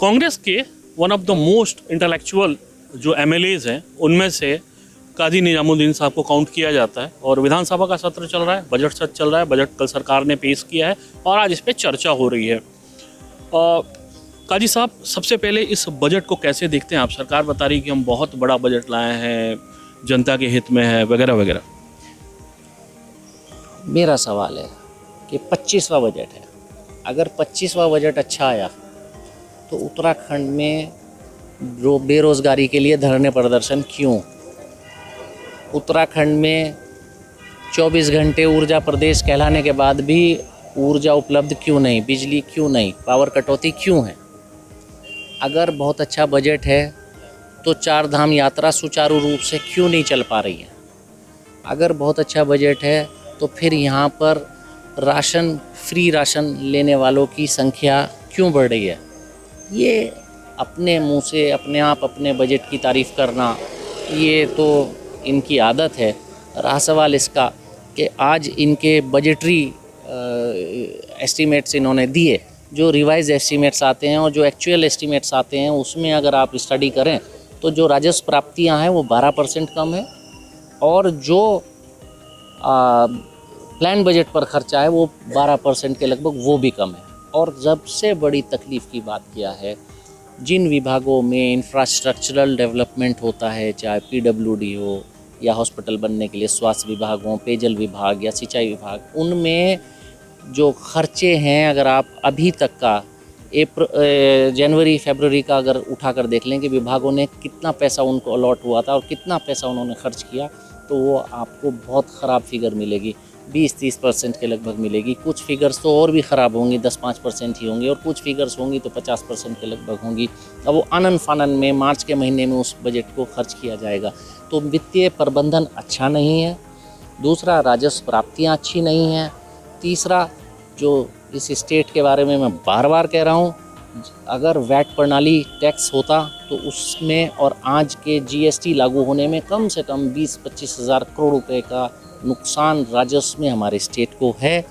कांग्रेस के one of the most intellectual जो MLAs हैं उनमें से काजी निजामुद्दीन साहब को काउंट किया जाता है और विधानसभा का सत्र चल रहा है, बजट सत्र चल रहा है। बजट कल सरकार ने पेश किया है और आज इस पर चर्चा हो रही है। काजी साहब, सबसे पहले इस बजट को कैसे देखते हैं आप? सरकार बता रही है कि हम बहुत बड़ा बजट लाए हैं, जनता के हित में है, वगैरह वगैरह। मेरा सवाल है कि 25वां बजट है, अगर 25वां बजट अच्छा आया तो उत्तराखंड में जो बेरोज़गारी के लिए धरने प्रदर्शन क्यों? उत्तराखंड में 24 घंटे ऊर्जा प्रदेश कहलाने के बाद भी ऊर्जा उपलब्ध क्यों नहीं, बिजली क्यों नहीं, पावर कटौती क्यों है? अगर बहुत अच्छा बजट है तो 4 धाम यात्रा सुचारू रूप से क्यों नहीं चल पा रही है? अगर बहुत अच्छा बजट है तो फिर यहाँ पर राशन, फ्री राशन लेने वालों की संख्या क्यों बढ़ रही है? ये अपने मुंह से अपने आप अपने बजट की तारीफ़ करना, ये तो इनकी आदत है। रहा सवाल इसका कि आज इनके बजटरी एस्टीमेट्स इन्होंने दिए, जो रिवाइज एस्टीमेट्स आते हैं और जो एक्चुअल एस्टीमेट्स आते हैं उसमें अगर आप स्टडी करें तो जो राजस्व प्राप्तियां हैं वो 12% कम है और जो प्लान बजट पर खर्चा है वो 12% के लगभग वो भी कम है। और सबसे बड़ी तकलीफ़ की बात क्या है, जिन विभागों में इंफ्रास्ट्रक्चरल डेवलपमेंट होता है, चाहे पीडब्ल्यूडी हो या हॉस्पिटल बनने के लिए स्वास्थ्य विभाग हो, पेयजल विभाग या सिंचाई विभाग, उनमें जो खर्चे हैं अगर आप अभी तक का जनवरी फरवरी का अगर उठा कर देख लें कि विभागों ने कितना पैसा उनको अलॉट हुआ था और कितना पैसा उन्होंने खर्च किया, तो वो आपको बहुत ख़राब फिगर मिलेगी, 20-30% के लगभग मिलेगी। कुछ फिगर्स तो और भी ख़राब होंगी, 10-5% ही होंगी, और कुछ फिगर्स होंगी तो 50% के लगभग होंगी। अब वो आनन फानन में मार्च के महीने में उस बजट को खर्च किया जाएगा। तो वित्तीय प्रबंधन अच्छा नहीं है, दूसरा राजस्व प्राप्तियाँ अच्छी नहीं हैं, तीसरा जो इस स्टेट के बारे में मैं बार बार कह रहा हूँ, अगर वैट प्रणाली टैक्स होता तो उसमें और आज के जीएसटी लागू होने में कम से कम 20-25 हज़ार करोड़ रुपए का नुकसान राजस्व में हमारे स्टेट को है।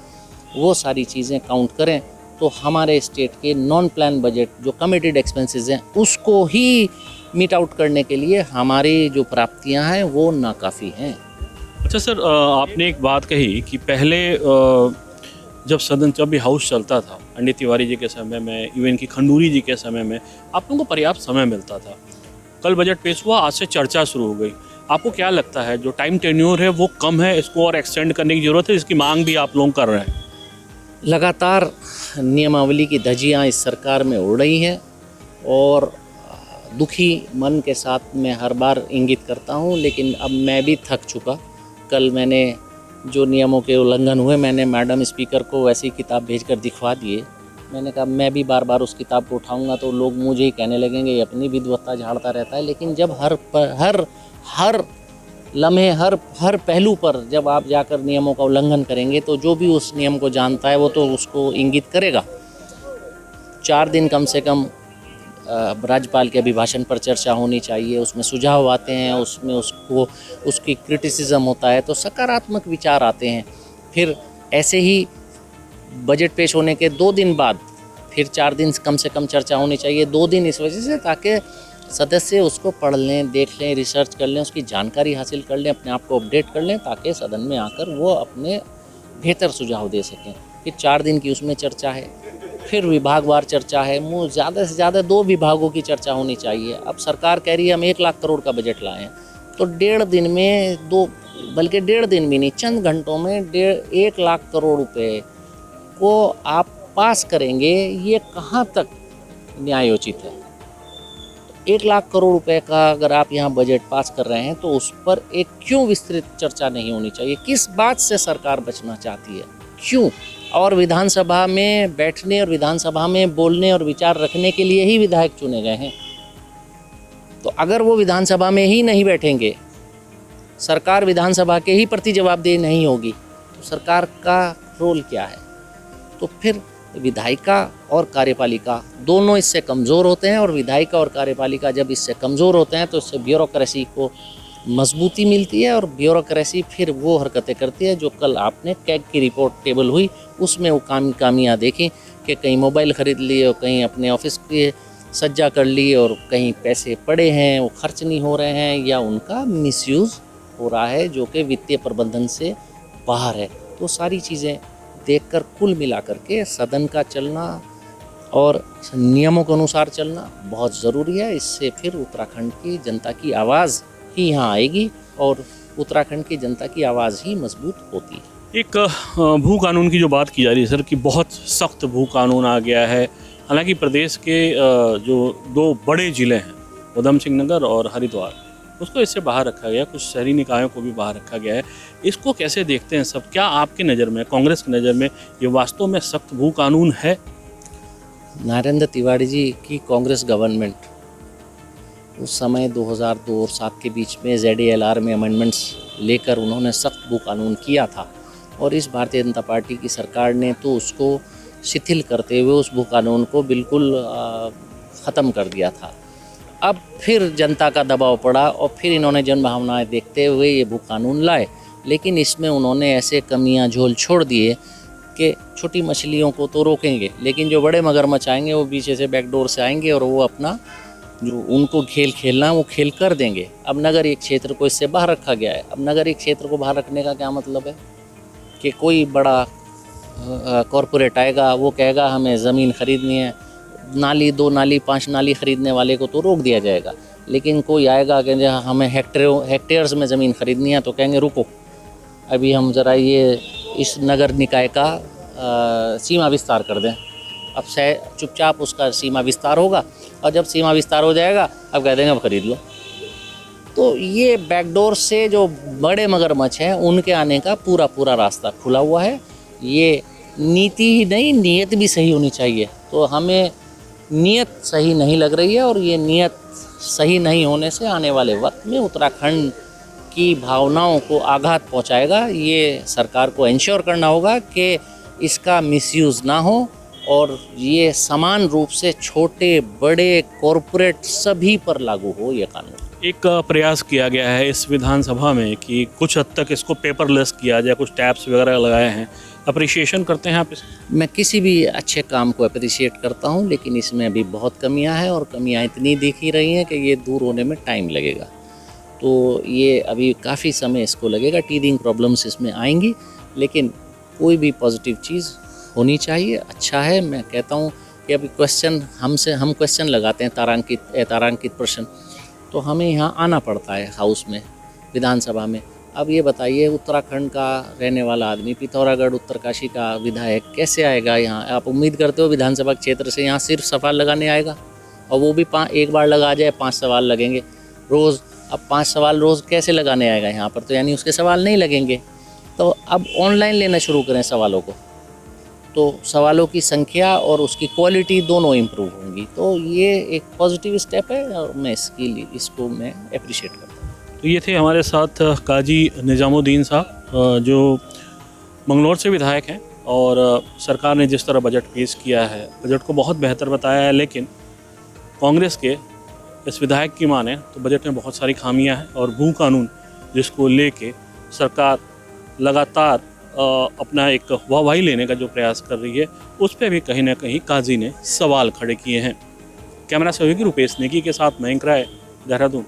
वो सारी चीज़ें काउंट करें तो हमारे स्टेट के नॉन प्लान बजट जो कमिटेड एक्सपेंसेस हैं उसको ही मीट आउट करने के लिए हमारी जो प्राप्तियां हैं वो नाकाफ़ी हैं। अच्छा सर, आपने एक बात कही कि पहले जब भी हाउस चलता था, पंडित तिवारी जी के समय में, इवन की खंडूरी जी के समय में, आप लोगों को पर्याप्त समय मिलता था। कल बजट पेश हुआ, आज से चर्चा शुरू हो गई। आपको क्या लगता है जो टाइम टेन्योर है वो कम है, इसको और एक्सटेंड करने की ज़रूरत है, इसकी मांग भी आप लोग कर रहे हैं? लगातार नियमावली की धज्जियाँ इस सरकार में उड़ रही हैं और दुखी मन के साथ मैं हर बार इंगित करता हूँ, लेकिन अब मैं भी थक चुका। कल मैंने जो नियमों के उल्लंघन हुए, मैंने मैडम स्पीकर को वैसी किताब भेजकर दिखवा दिए। मैंने कहा मैं भी बार बार उस किताब को उठाऊंगा तो लोग मुझे ही कहने लगेंगे ये अपनी विद्वत्ता झाड़ता रहता है। लेकिन जब हर लम्हे हर पहलू पर जब आप जाकर नियमों का उल्लंघन करेंगे तो जो भी उस नियम को जानता है वो तो उसको इंगित करेगा। 4 दिन कम से कम राज्यपाल के अभिभाषण पर चर्चा होनी चाहिए, उसमें सुझाव आते हैं, उसमें उसकी क्रिटिसिज्म होता है तो सकारात्मक विचार आते हैं। फिर ऐसे ही बजट पेश होने के 2 दिन बाद फिर 4 दिन कम से कम चर्चा होनी चाहिए, 2 दिन इस वजह से ताकि सदस्य उसको पढ़ लें, देख लें, रिसर्च कर लें, उसकी जानकारी हासिल कर लें, अपने आप को अपडेट कर लें ताकि सदन में आकर वो अपने बेहतर सुझाव दे सकें। फिर 4 दिन की उसमें चर्चा है, फिर विभागवार चर्चा है, ज़्यादा से ज़्यादा 2 विभागों की चर्चा होनी चाहिए। अब सरकार कह रही है हम 1 लाख करोड़ का बजट लाएँ, तो 1.5 दिन में बल्कि 1.5 दिन भी नहीं, चंद घंटों में 1 लाख करोड़ रुपए को आप पास करेंगे, ये कहाँ तक न्यायोचित है? 1 लाख करोड़ रुपए का अगर आप यहाँ बजट पास कर रहे हैं तो उस पर एक क्यों विस्तृत चर्चा नहीं होनी चाहिए? किस बात से सरकार बचना चाहती है, क्यों? और विधानसभा में बैठने और विधानसभा में बोलने और विचार रखने के लिए ही विधायक चुने गए हैं। तो अगर वो विधानसभा में ही नहीं बैठेंगे, सरकार विधानसभा के ही प्रति जवाबदेह नहीं होगी, तो सरकार का रोल क्या है? तो फिर विधायिका और कार्यपालिका दोनों इससे कमज़ोर होते हैं, और विधायिका और कार्यपालिका जब इससे कमज़ोर होते हैं तो इससे ब्यूरोक्रेसी को मजबूती मिलती है, और ब्यूरोक्रेसी फिर वो हरकतें करती है जो कल आपने कैग की रिपोर्ट टेबल हुई उसमें वो कामियाँ देखी कि कहीं मोबाइल ख़रीद लिए और कहीं अपने ऑफिस के सज्जा कर ली और कहीं पैसे पड़े हैं वो खर्च नहीं हो रहे हैं या उनका मिसयूज़ हो रहा है जो कि वित्तीय प्रबंधन से बाहर है। तो सारी चीज़ें देखकर कुल मिलाकर के सदन का चलना और नियमों के अनुसार चलना बहुत ज़रूरी है। इससे फिर उत्तराखंड की जनता की आवाज़ ही यहाँ आएगी और उत्तराखंड की जनता की आवाज़ ही मजबूत होती है। एक भू कानून की जो बात की जा रही है सर कि बहुत सख्त भू कानून आ गया है। हालांकि प्रदेश के जो दो बड़े ज़िले हैं उधम सिंह नगर और हरिद्वार, उसको इससे बाहर रखा गया, कुछ शहरी निकायों को भी बाहर रखा गया है। इसको कैसे देखते हैं सब? क्या आपकी नज़र में, कांग्रेस की नज़र में ये वास्तव में सख्त भू कानून है? नरेंद्र तिवारी जी की कांग्रेस गवर्नमेंट उस समय 2002 और 7 के बीच में ZALR में अमेंडमेंट्स लेकर उन्होंने सख्त भू कानून किया था और इस भारतीय जनता पार्टी की सरकार ने तो उसको शिथिल करते हुए उस भू कानून को बिल्कुल ख़त्म कर दिया था। अब फिर जनता का दबाव पड़ा और फिर इन्होंने जन भावनाएँ देखते हुए ये भू कानून लाए, लेकिन इसमें उन्होंने ऐसे कमियां झोल छोड़ दिए कि छोटी मछलियों को तो रोकेंगे, लेकिन जो बड़े मगरमच्छ आएंगे वो पीछे से बैकडोर से आएंगे और वो अपना जो उनको खेल खेलना है वो खेल कर देंगे। अब नगरीय क्षेत्र को इससे बाहर रखा गया है। अब नगरीय क्षेत्र को बाहर रखने का क्या मतलब है कि कोई बड़ा कॉरपोरेट आएगा, वो कहेगा हमें ज़मीन खरीदनी है, नाली 2 नाली 5 नाली खरीदने वाले को तो रोक दिया जाएगा, लेकिन कोई आएगा कि हमें हेक्टेयर्स में ज़मीन खरीदनी है तो कहेंगे रुको, अभी हम ज़रा ये इस नगर निकाय का सीमा विस्तार कर दें। अब चुपचाप उसका सीमा विस्तार होगा और जब सीमा विस्तार हो जाएगा अब कह देंगे अब खरीद लो। तो ये बैकडोर से जो बड़े मगरमच्छ हैं उनके आने का पूरा रास्ता खुला हुआ है। ये नीति ही नहीं, नीयत भी सही होनी चाहिए। तो हमें नीयत सही नहीं लग रही है और ये नीयत सही नहीं होने से आने वाले वक्त में उत्तराखंड की भावनाओं को आघात पहुंचाएगा। ये सरकार को इंश्योर करना होगा कि इसका मिसयूज़ ना हो और ये समान रूप से छोटे बड़े कॉरपोरेट सभी पर लागू हो ये कानून। एक प्रयास किया गया है इस विधानसभा में कि कुछ हद तक इसको पेपरलेस किया जाए, कुछ टैब्स वगैरह लगाए हैं। अप्रिशिएशन करते हैं आप इस? मैं किसी भी अच्छे काम को अप्रिशिएट करता हूं, लेकिन इसमें अभी बहुत कमियां हैं और कमियां इतनी दिख ही रही हैं कि ये दूर होने में टाइम लगेगा। तो ये अभी काफ़ी समय इसको लगेगा, टीदिंग प्रॉब्लम्स इसमें आएंगी, लेकिन कोई भी पॉजिटिव चीज़ होनी चाहिए। अच्छा है, मैं कहता हूँ कि अभी हम क्वेश्चन लगाते हैं तारांकित प्रश्न, तो हमें यहाँ आना पड़ता है हाउस में, विधानसभा में। अब ये बताइए उत्तराखंड का रहने वाला आदमी पिथौरागढ़ उत्तरकाशी का विधायक कैसे आएगा यहाँ? आप उम्मीद करते हो विधानसभा क्षेत्र से यहाँ सिर्फ सवाल लगाने आएगा? और वो भी एक बार लगा जाए 5 सवाल लगेंगे रोज़। अब 5 सवाल रोज़ कैसे लगाने आएगा यहाँ पर? तो यानी उसके सवाल नहीं लगेंगे। तो अब ऑनलाइन लेना शुरू करें सवालों को, तो सवालों की संख्या और उसकी क्वालिटी दोनों इम्प्रूव होंगी। तो ये एक पॉजिटिव स्टेप है और मैं इसको मैं अप्रिशिएट करता हूँ। तो ये थे हमारे साथ काजी निजामुद्दीन साहब, जो मंगलौर से विधायक हैं और सरकार ने जिस तरह बजट पेश किया है, बजट को बहुत बेहतर बताया है, लेकिन कांग्रेस के इस विधायक की माने तो बजट में बहुत सारी खामियां हैं और भू कानून जिसको लेके सरकार लगातार अपना एक वाहवाही लेने का जो प्रयास कर रही है, उस पर भी कहीं ना कहीं काजी ने सवाल खड़े किए हैं। कैमरा सहयोगी रुपेश नेगी के साथ मयंक राय, देहरादून।